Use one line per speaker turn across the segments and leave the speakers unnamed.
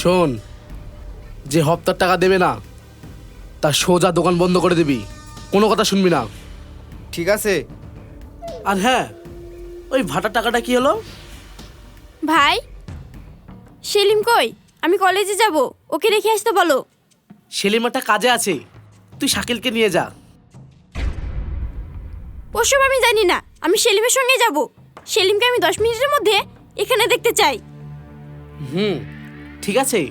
শোন, যে হপ্তার টাকা দেবে না তার সোজা দোকান বন্ধ করে দিবি, কোনো কথা শুনবি না।
ঠিক আছে।
আর হ্যাঁ, ওই ভাটার টাকাটা কি হলো?
ভাই, সেলিম কই? আমি কলেজে যাব, ওকে রেখে আসতে বলো।
সেলিম একটা কাজে আছে, তুই শাকিলকে নিয়ে যা।
ওসব আমি জানি না, আমি সেলিমের সঙ্গে যাব। সেলিমকে আমি 10 মিনিটের মধ্যে এখানে দেখতে চাই।
ঠিক আছে।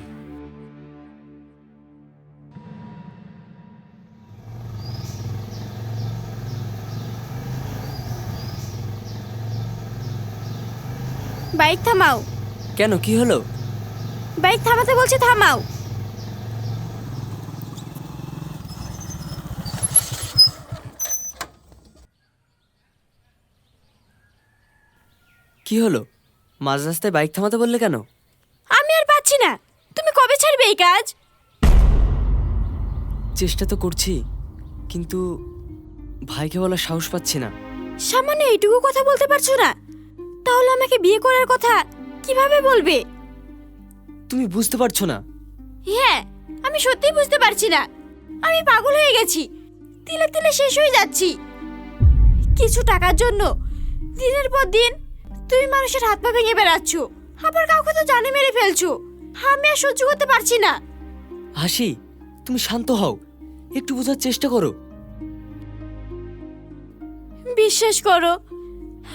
বাইক থামাও।
কেন, কি হলো?
বাইক থামাতে বলছে, থামাও।
কি হলো? মাঝ রাস্তায় বাইক থামাতে বললে কেন?
আমি আর পাচ্ছি না, তুমি কবে ছাড়বে এই কাজ?
চেষ্টা তো করছি, কিন্তু ভাইকে বলার সাহস পাচ্ছি না।
সামান্য এইটুকু কথা বলতে পারছো না? তাহলে আমাকে বিয়ে করার কথা কিভাবে বলবে?
তুমি বুঝতে পারছো না।
হ্যাঁ, আমি সত্যিই বুঝতে পারছি না। আমি পাগল হয়ে গেছি, তিলে তিলে শেষ হয়ে যাচ্ছি। কিছু টাকার জন্য দিনের পর দিন তুমি মানুষের হাত পা ভেঙে বেড়াচ্ছ, আবার কাউকে তো জানে মেরে ফেলছো। আমি আর সহ্য করতে পারছি না।
হাসি, তুমি শান্ত হও, একটু বোঝার চেষ্টা করো।
বিশ্বাস করো,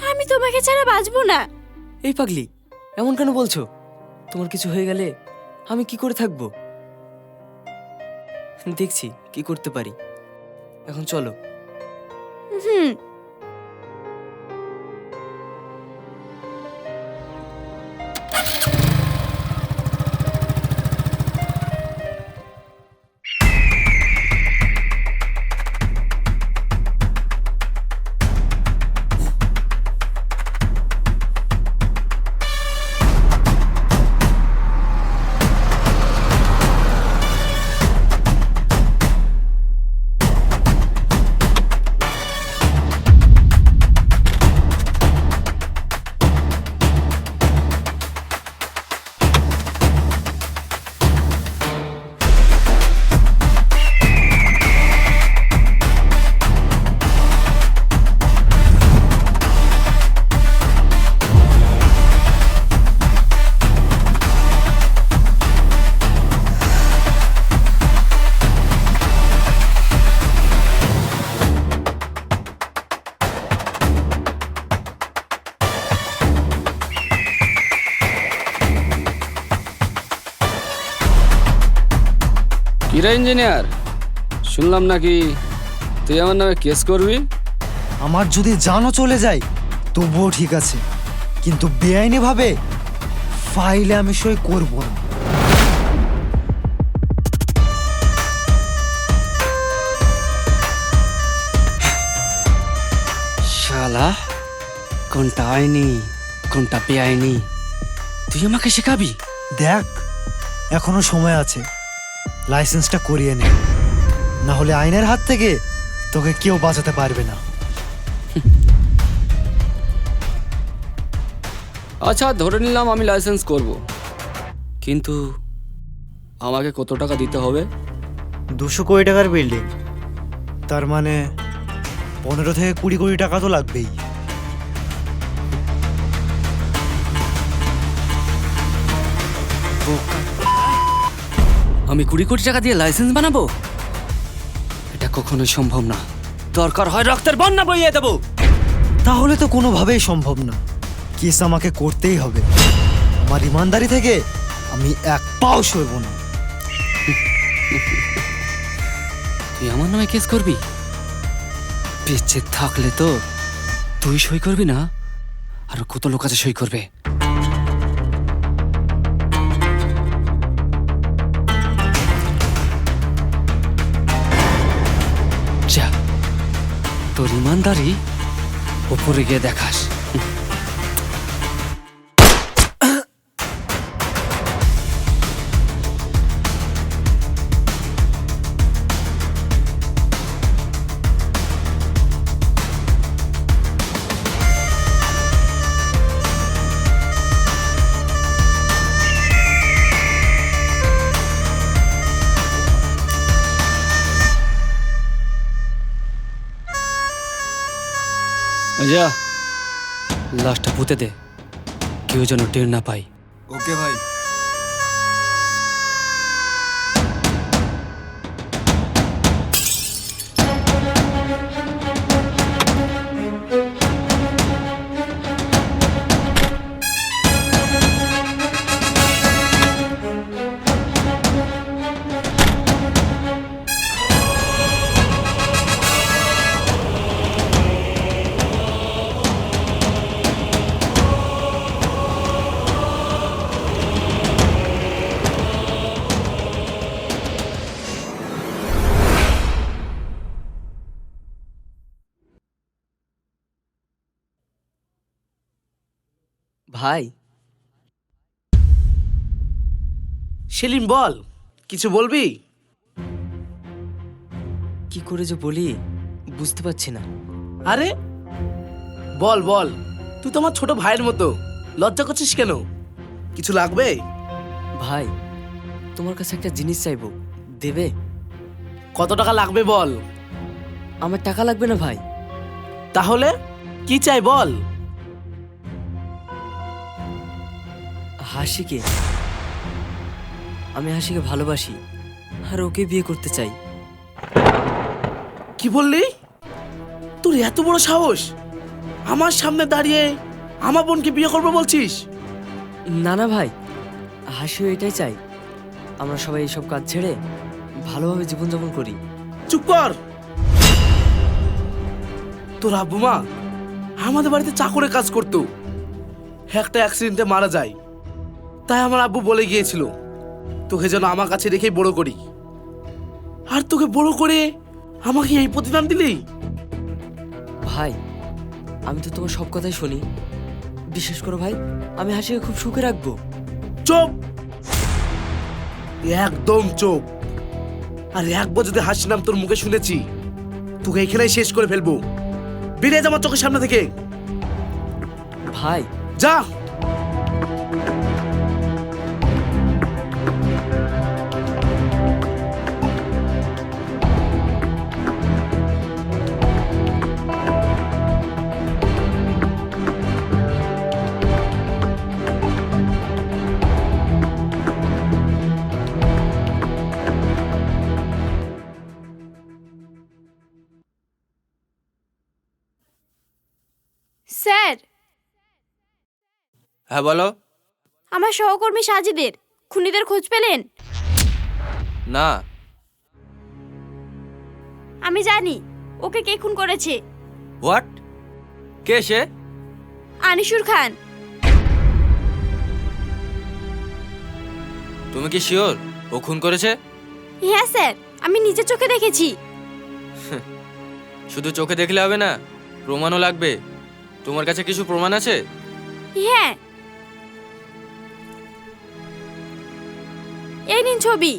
আমি তোমাকে ছাড়া বাঁচবো না।
এই পাগলি, এমন কেন বলছো? তোমার কিছু হয়ে গেলে আমি কি করে থাকবো? দেখছি কি করতে পারি। এখন চলো।
হুম।
কিরা ইঞ্জিনিয়ার, শুনলাম নাকি তুই আমার নামে কেস করবি?
আমার যদি জানও চলে যায় তবুও ঠিক আছে, কিন্তু বেআইনি ভাবে ফাইলে আমি সই করব না।
শালা, কোনটা আইনি কোনটা বেআইনি তুই আমাকে শেখাবি?
দেখ, এখনো সময় আছে, লাইসেন্সটা করিয়ে নে, না হলে আইনের হাত থেকে তোকে কেউ বাঁচাতে পারবে না।
আচ্ছা, ধরে নিলাম আমি লাইসেন্স করব, কিন্তু আমাকে কত টাকা দিতে হবে?
200 কোটি টাকার বিল্ডিং, তার মানে 15 থেকে 20 কোটি টাকা তো লাগবেই।
আমি 20 কোটি টাকা দিয়ে লাইসেন্স বানাবো? এটা কখনোই সম্ভব না। দরকার হয় রক্তের বন্যা বইয়ে দেবো।
তাহলে তো কোনোভাবেই সম্ভব না, কেস আমাকে করতেই হবে। আমার ইমানদারি থেকে আমি এক পাও সরব না।
তুই আমার নামে কেস করবি? বেঁচে থাকলে তো তুই সই করবি না, আর কত লোক আছে সই করবে। যা, তোর ইমানদারি উপরে গিয়ে দেখাস। লাশটা পুঁতে দে, কেউ যেন টের না পায়।
ওকে ভাই। ভাই,
সেলিম বল, কিছু বলবি?
কি করে যে বলি বুঝতে পারছি না।
আরে বল বল, তুই তো আমার ছোট ভাইয়ের মতো, লজ্জা করছিস কেন? কিছু লাগবে?
ভাই, তোমার কাছে একটা জিনিস চাইবো, দেবে?
কত টাকা লাগবে বল।
আমার টাকা লাগবে না ভাই।
তাহলে কি চাই বল।
হাসিকে, আমি হাসিকে ভালোবাসি আর ওকে বিয়ে করতে চাই।
কি বললি? তোর এত বড় সাহস, আমার সামনে দাঁড়িয়ে আমার বোনকে বিয়ে করবে বলছিস?
না না ভাই, হাসিও এটাই চাই, আমরা সবাই এইসব কাজ ছেড়ে ভালোভাবে জীবনযাপন করি।
চুপ কর। তোর আব্বু মা আমাদের বাড়িতে চাকরে কাজ করতো, একটা অ্যাক্সিডেন্টে মারা যায়। তাই আমার আব্বু বলে গিয়েছিল তোকে যেন আমার কাছে রেখেই বড় করি, আর তোকে বড় করে আমাকে এই প্রতিদান দিলি।
ভাই, আমি তো তোমার সব কথাই শুনি, বিশ্বাস করো ভাই, আমি হাসিকে খুব সুখে রাখবো।
চুপ, একদম চুপ। আর একবার যদি হাসি নাম তোর মুখে শুনেছি, তোকে এখানেই শেষ করে ফেলবো। বেরিয়ে যা আমার চোখের সামনে থেকে।
ভাই,
যা।
স্যার,
হ্যাঁ বলো।
আমার সহকর্মী সাজিদের খুনিদের খোঁজ পেলেন?
না।
আমি জানি ওকে কে খুন করেছে।
হোয়াট? কে সে?
আনিসুর খান।
তুমি কি শিওর ও খুন করেছে?
হ্যাঁ স্যার, আমি নিজের চোখে দেখেছি।
শুধু চোখে দেখলে হবে না, প্রমাণও লাগবে। তোমার কাছে কিছু প্রমাণ আছে?
হ্যাঁ, এই নিন ছবি।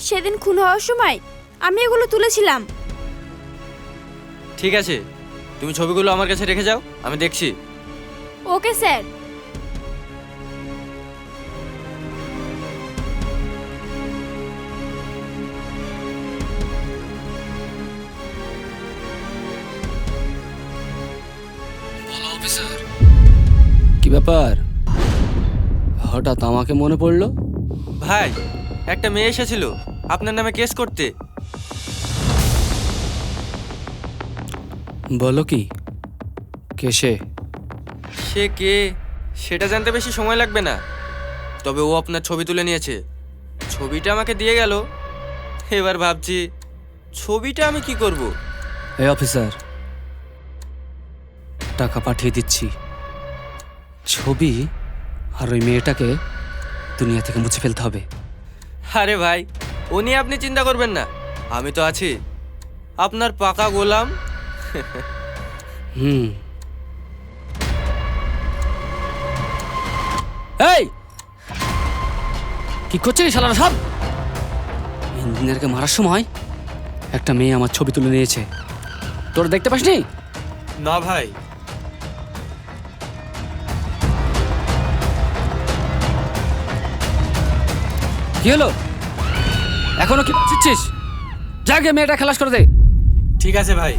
সেদিন খুন হওয়ার সময় আমি এগুলো তুলেছিলাম।
ঠিক আছে, তুমি ছবিগুলো আমার কাছে রেখে যাও, আমি দেখছি।
Okay sir.
কি ব্যাপার, হঠাৎ আমাকে মনে পড়লো?
ভাই, একটা মেয়ে এসেছিল আপনার নামে কেস করতে।
বলো কি, কে সে?
সে কে সেটা জানতে বেশি সময় লাগবে না, তবে ও আপনার ছবি তুলে নিয়েছে। ছবিটা আমাকে দিয়ে গেল। এবার ভাবছি ছবিটা আমি কি করব।
এই অফিসার, টাকা পাঠিয়ে দিচ্ছি। ছবি আর ওই মেয়েটাকে দুনিয়া থেকে মুছে ফেলতে হবে।
আরে ভাই, ও নিয়ে আপনি চিন্তা করবেন না, আমি তো আছি, আপনার পাকা গোলাম।
এই কি করছিস শালারা সব? ইঞ্জিনিয়ারকে মারার সময় একটা মেয়ে আমার ছবি তুলে নিয়েছে, তোর দেখতে পাসনি?
না ভাই।
কি হলো, এখনো কি চিচ্ছিস? যা গিয়ে মেয়েটা খালাস করে দে।
ঠিক আছে ভাই।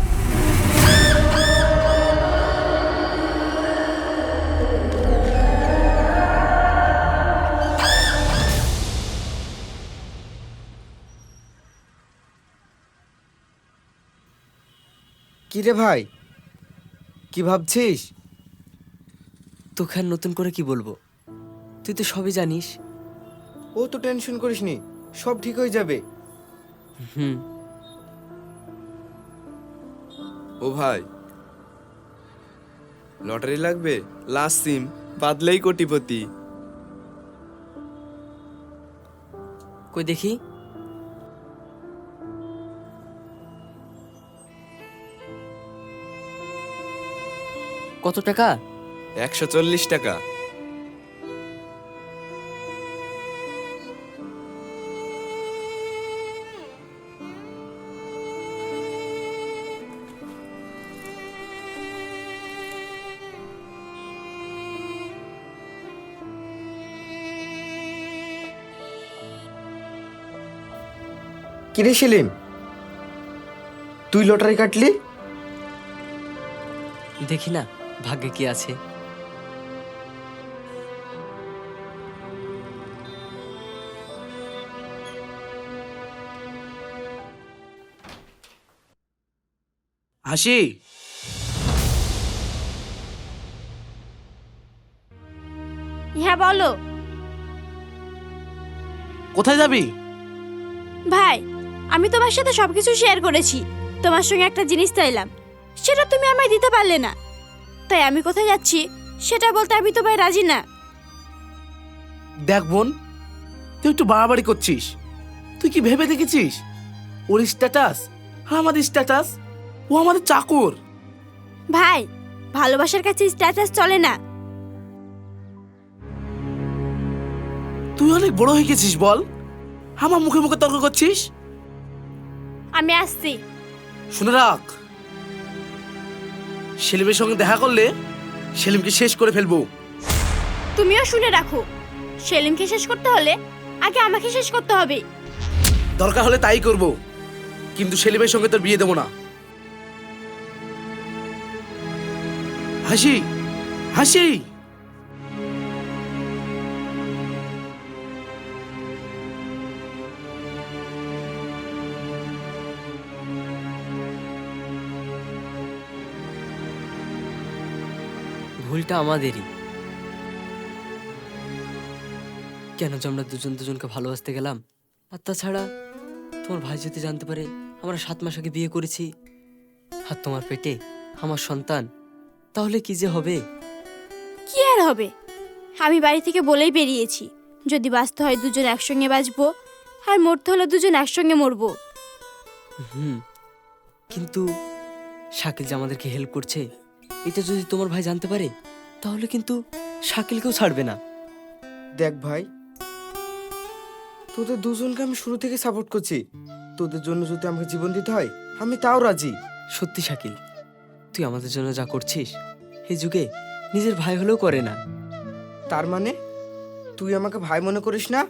কি রে ভাই, কি ভাবছিস?
তোকে আর নতুন করে কি বলবো, তুই তো সবই জানিস।
ও তো টেনশন করিস নি, সব ঠিক হয়ে যাবে।
হুম।
ও ভাই, লটারি লাগবে? লাস্ট সিম বাদলেই কোটিপতি।
কই দেখি। কত টাকা?
140 টাকা।
কিরে সেলিম, তুই লটারি কাটলি?
দেখি না ভাগ্যে কি আছে।
হাসি,
হ্যাঁ বলো।
কোথায় যাবি?
ভাই, আমি তোমার সাথে সবকিছু শেয়ার করেছি। তোমার সঙ্গে একটা জিনিস চাইলাম, সেটা তুমি আমায় দিতে পারলে না। তাই আমি কোথায় যাচ্ছি সেটা বলতে আমি তোমায় রাজি না।
দেখ বোন, তুই একটু বাড়াবাড়ি করছিস। তুই কি ভেবে দেখেছিস ওর স্ট্যাটাস আর আমাদের স্ট্যাটাস? ও আমাদের চাকর।
ভাই, ভালোবাসার কাছে স্ট্যাটাস চলে না।
তুই অনেক বড় হয়ে গেছিস বল, আমার মুখে মুখে তর্ক করছিস।
আমি আসছি।
শুনে রাখ, সেলিমের সঙ্গে দেখা করলে সেলিমকে শেষ করে ফেলবো।
তুমিও শুনে রাখো, সেলিমকে শেষ করতে হলে আগে আমাকে শেষ করতে হবে।
দরকার হলে তাই করব, কিন্তু সেলিমের সঙ্গে তোর বিয়ে দেবো না। হাসি, হাসি,
ভুলটা আমাদেরই। কেন যে আমরা দুজন দুজনকে ভালোবাসতে গেলাম। আর তাছাড়া তোমার ভাই যদি জানতে পারে আমরা 7 মাস আগে বিয়ে করেছি, আর তোমার পেটে আমার সন্তান, তাহলে কি যে হবে।
কি আর হবে, আমি বাড়ি থেকে বলেই বেরিয়েছি, যদি বাঁচতে হয় দুজন একসঙ্গে বাঁচবো, আর মরতে হলে দুজন একসঙ্গে মরবো।
কিন্তু শাকিল যে আমাদেরকে হেল্প করছে, এটা যদি তোমার ভাই জানতে পারে তাহলে কিন্তু শাকিলকেও ছাড়বে না।
দেখ ভাই, তোদের দুজনকে আমি শুরু থেকে সাপোর্ট করছি। তোদের জন্য যদি আমাকে জীবন দিতে হয় আমি তাও রাজি।
সত্যি শাকিল, তুই আমাদের জন্য যা করছিস এই যুগে নিজের ভাই হলেও করে না।
তার মানে তুই আমাকে ভাই মনে করিস না?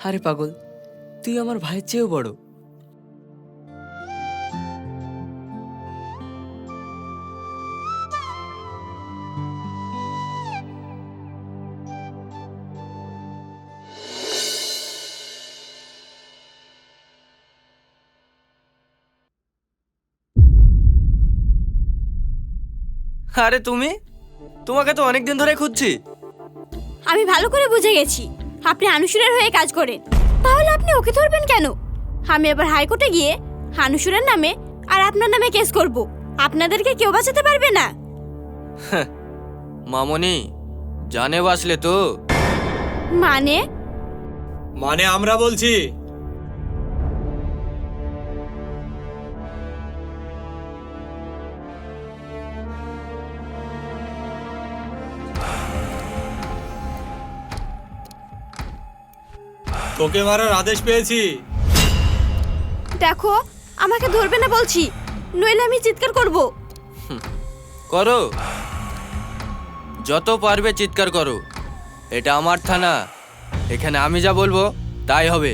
আরে পাগল, তুই আমার ভাইয়ের চেয়েও বড়।
আরে তুমি, তোমাকে তো অনেকদিন ধরে খুঁজছি।
আমি ভালো করে বুঝে গেছি আপনি আনুসুরের হয়ে কাজ করেন, তাহলে আপনি ওকে ধরবেন কেন? আমি আবার হাইকোর্টে গিয়ে আনুসুরের নামে আর আপনার নামে কেস করব। আপনাদেরকে কেউ বাঁচাতে পারবে না।
মামনি, জানে বাসলে তো।
মানে
আমরা বলছি তোকে মারার আদেশ পেয়েছি।
দেখো, আমাকে ধরবে না বলছি, নইলে আমি চিৎকার করব।
করো, যত পারবে চিৎকার করো। এটা আমার থানা, এখানে আমি যা বলবো তাই হবে।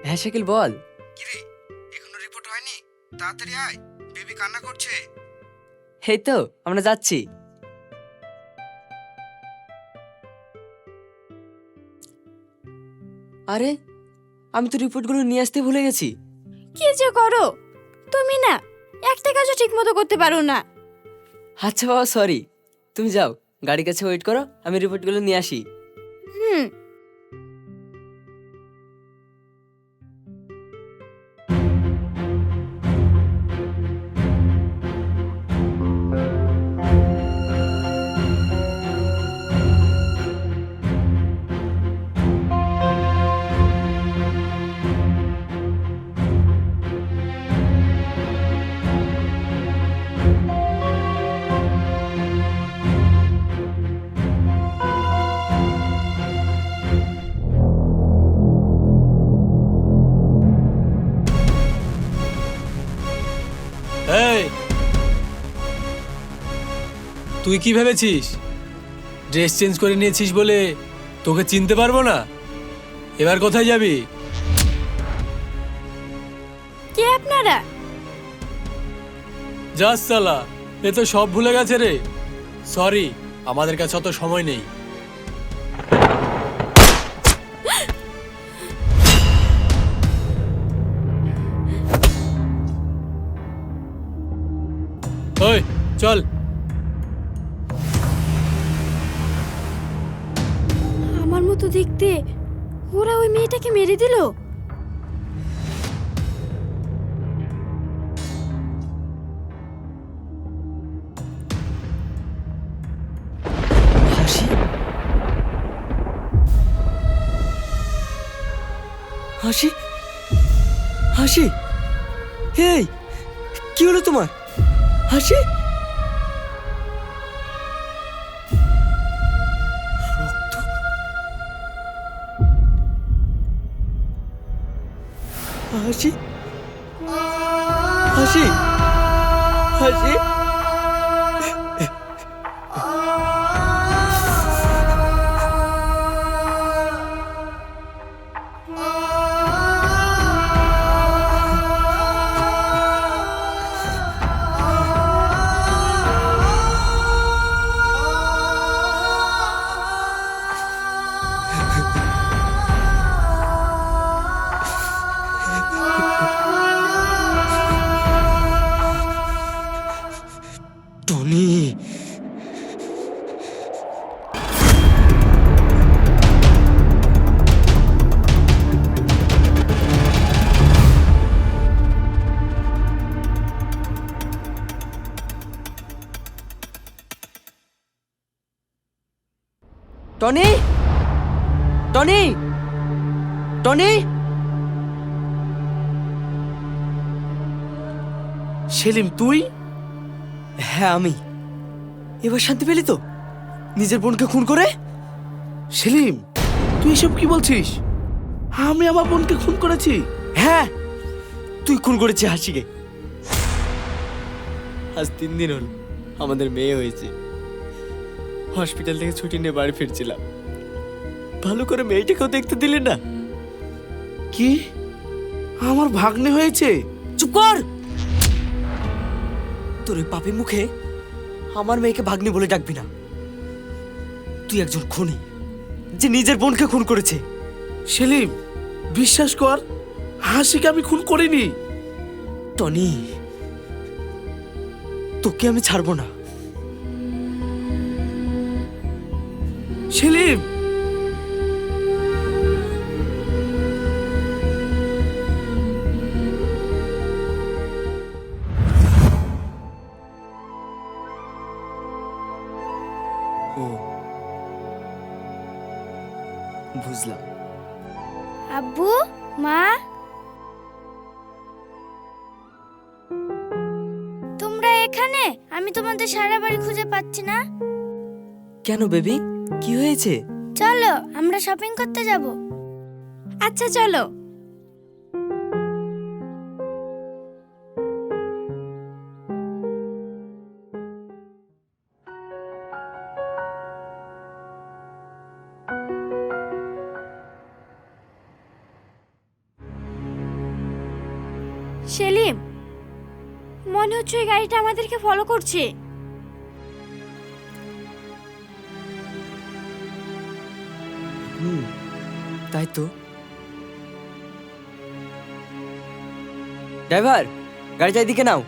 হ্যাঁ শাকিল বল।
কিরে এখনো রিপোর্ট হয়নি? তাড়াতাড়ি আয়, বেবি কান্না করছে।
এই তো আমরা যাচ্ছি। আরে আমি তো রিপোর্টগুলো নিয়ে আসতে ভুলে গেছি।
কি যে করো তুমি না, একটা কাজও ঠিক মতো করতে পারো না।
আচ্ছা বাবা সরি, তুমি যাও গাড়ির কাছে ওয়েট করো, আমি রিপোর্টগুলো নিয়ে আসি।
হুম।
এই তুই কি ভেবেছিস ড্রেস চেঞ্জ করে নিয়েছিস বলে তোকে চিনতে পারবো না? এবার কোথায় যাবি?
কে আপনারা?
যাস সালা, এ তো সব ভুলে গেছে রে। সরি, আমাদের কাছে অত সময় নেই। ওই চল।
আমার মতো দেখতে ওরা ওই মেয়েটাকে মেরে দিল।
হাসি, হাসি, হাসি, এই কি হলো তোমার? হাসি, রক্ত, হাসি, হাসি, হাসি, Tony. Tony, Tony, Tony.
Salim তুই?
হ্যাঁ আমি। এবার শান্তি পেলি তো নিজের বোনকে খুন করে?
সেলিম তুই এসব কি বলছিস? আমি আমার বোনকে খুন করেছি?
হ্যাঁ তুই খুন করেছিস হাসিকে। আজ 3 দিন হলো আমাদের মেয়ে হয়েছে। হসপিটাল থেকে ছুটি নিয়ে বাড়ি ফিরছিলাম, ভালো করে মেয়েটাকেও দেখতে দিলি না।
কি আমার ভাগ্নে হয়েছে?
চুপ কর। তোর ওই পাপি মুখে আমার মেয়েকে ভাগ্নি বলে ডাকবি না। তুই একজন খুনি যে নিজের বোনকে খুন করেছে।
সেলিম বিশ্বাস কর, হাসিকে আমি খুন করিনি।
টনি তোকে আমি ছাড়বো না।
সেলিম
ও বুঝলাম।
আব্বু, মা, তোমরা এখানে? আমি তোমাদের সারা বাড়ি খুঁজে পাচ্ছি না।
কেন বেবি, কি হয়েছে?
চলো আমরা শপিং করতে যাব। আচ্ছা চলো। হচ্ছে ওই গাড়িটা আমাদেরকে ফলো করছে।
তাই তো। ড্রাইভার, গাড়িটা এদিকে নাও।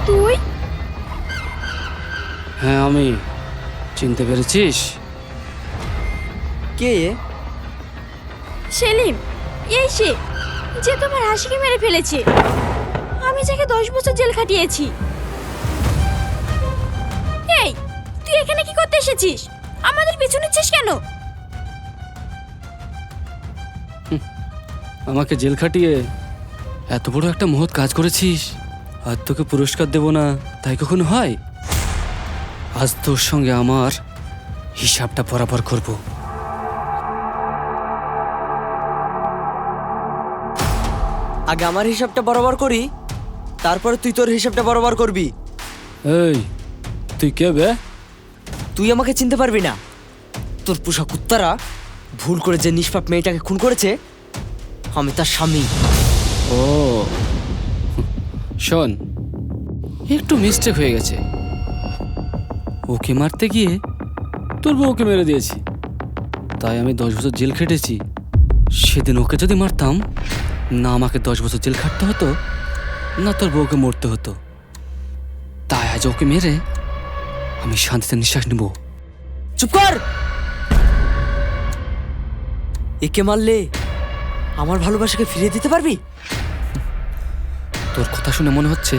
তুই?
হ্যাঁ আমি। চিনতে পেরেছিস?
কে এ?
সেলিম, এই সে যে তোমার হাসিকে মেরে ফেলেছে। আমি যাকে 10 বছর জেল খাটিয়েছি। এই, তুই এখানে কি করতে এসেছিস? আমাদের পিছু নিচ্ছিস কেন?
আমাকে জেল খাটিয়ে এত বড় একটা মহৎ কাজ করেছিস, আর তোকে পুরস্কার দেব না তাই কখনো হয়? আজ তোর সঙ্গে আমার হিসাবটা বরাবর করব।
আগে আমার হিসাবটা বরাবর করি, তারপরে তুই তোর হিসাবটা বরাবর করবি।
এই তুই কে বে?
তুই আমাকে চিনতে পারবি না। তোর পোষা কুত্তারা ভুল করে যে নিষ্পাপ মেয়েটাকে খুন করেছে, আমি তার স্বামী।
ও শোন, একটু মিস্টেক হয়ে গেছে। ওকে মারতে গিয়ে তোর বউকে মেরে দিয়েছি, তাই আমি 10 বছর জেল খেটেছি। সেদিন ওকে যদি মারতাম, না আমাকে 10 বছর জেল খাটতে হতো, না তোর বউকে মরতে হতো। তাই আজ ওকে মেরে আমি শান্তিতে নিঃশ্বাস নেব।
চুপ কর! একে মারলে আমার ভালোবাসাকে ফিরিয়ে দিতে পারবি?
তোর কথা শুনে মনে হচ্ছে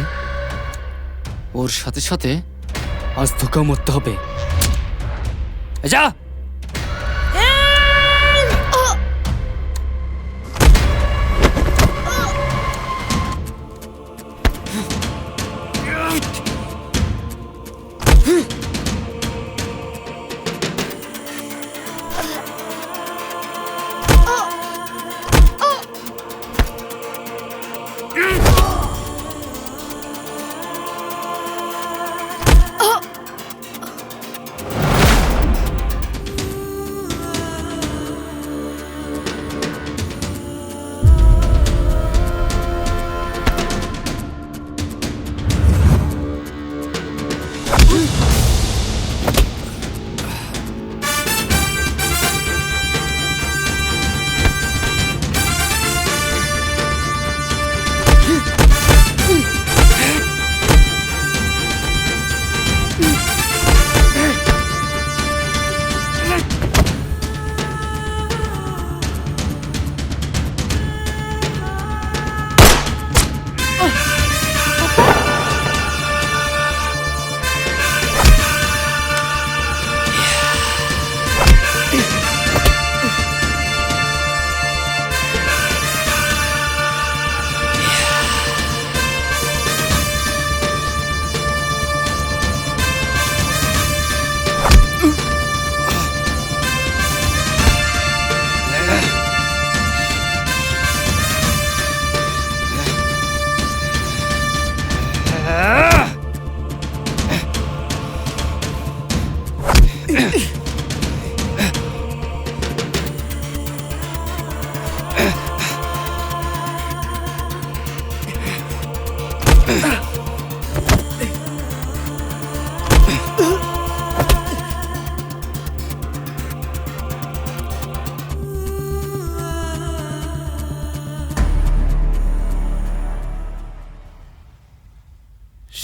ওর সাথে সাথে আজ তোকেও মরতে হবে। যা।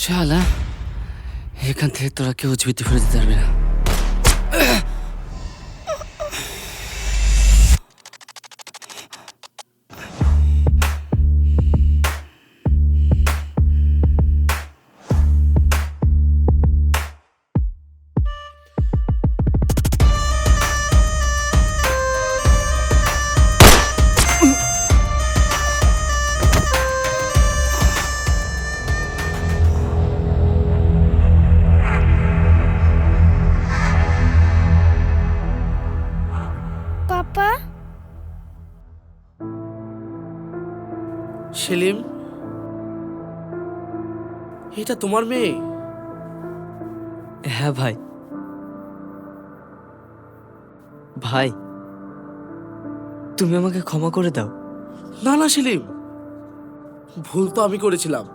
শালা, এখান থেকে তোরা কেউ জীবিত ফিরে দিতে পারবে না।
সেলিম, এটা তোমার মেয়ে?
হ্যাঁ ভাই। ভাই, তুমি আমাকে ক্ষমা করে দাও।
না না সেলিম, ভুল তো আমি করেছিলাম।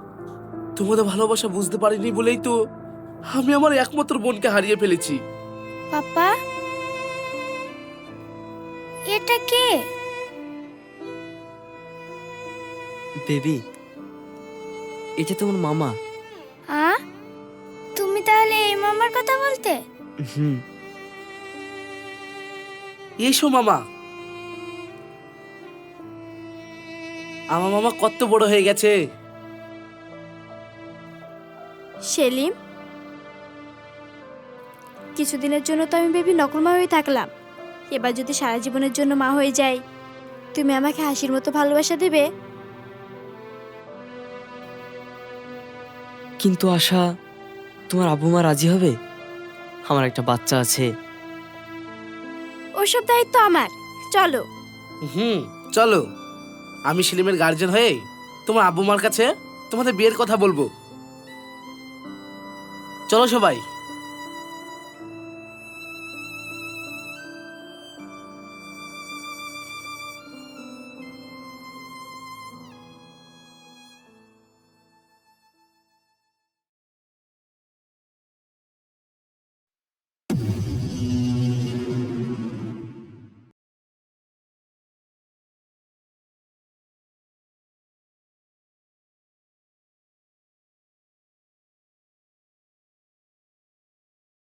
তোমাদের ভালোবাসা বুঝতে পারিনি বলেই তো আমি আমার একমাত্র বোনকে হারিয়ে ফেলেছি।
পাপা, এটা কে?
বেবি, এটা তোমার মামা।
তুমি তাহলে এই মামার কথা বলতে?
হুম।
এসো মামা। আমার মামা কত বড় হয়ে গেছে।
সেলিম, কিছুদিনের জন্য তো আমি বেবি নকল মা হয়ে থাকলাম। এবার যদি সারা জীবনের জন্য মা হয়ে যাই, তুমি আমাকে হাসির মতো ভালোবাসা দেবে?
কিন্তু আশা, তোমার আব্বু মা রাজি হবে? আমার একটা বাচ্চা আছে।
ওসব দায়িত্ব আমার। চলো।
চলো, আমি সেলিমের গার্জেন হয়ে তোমার আব্বু মার কাছে তোমাদের বিয়ের কথা বলবো। চলো সবাই।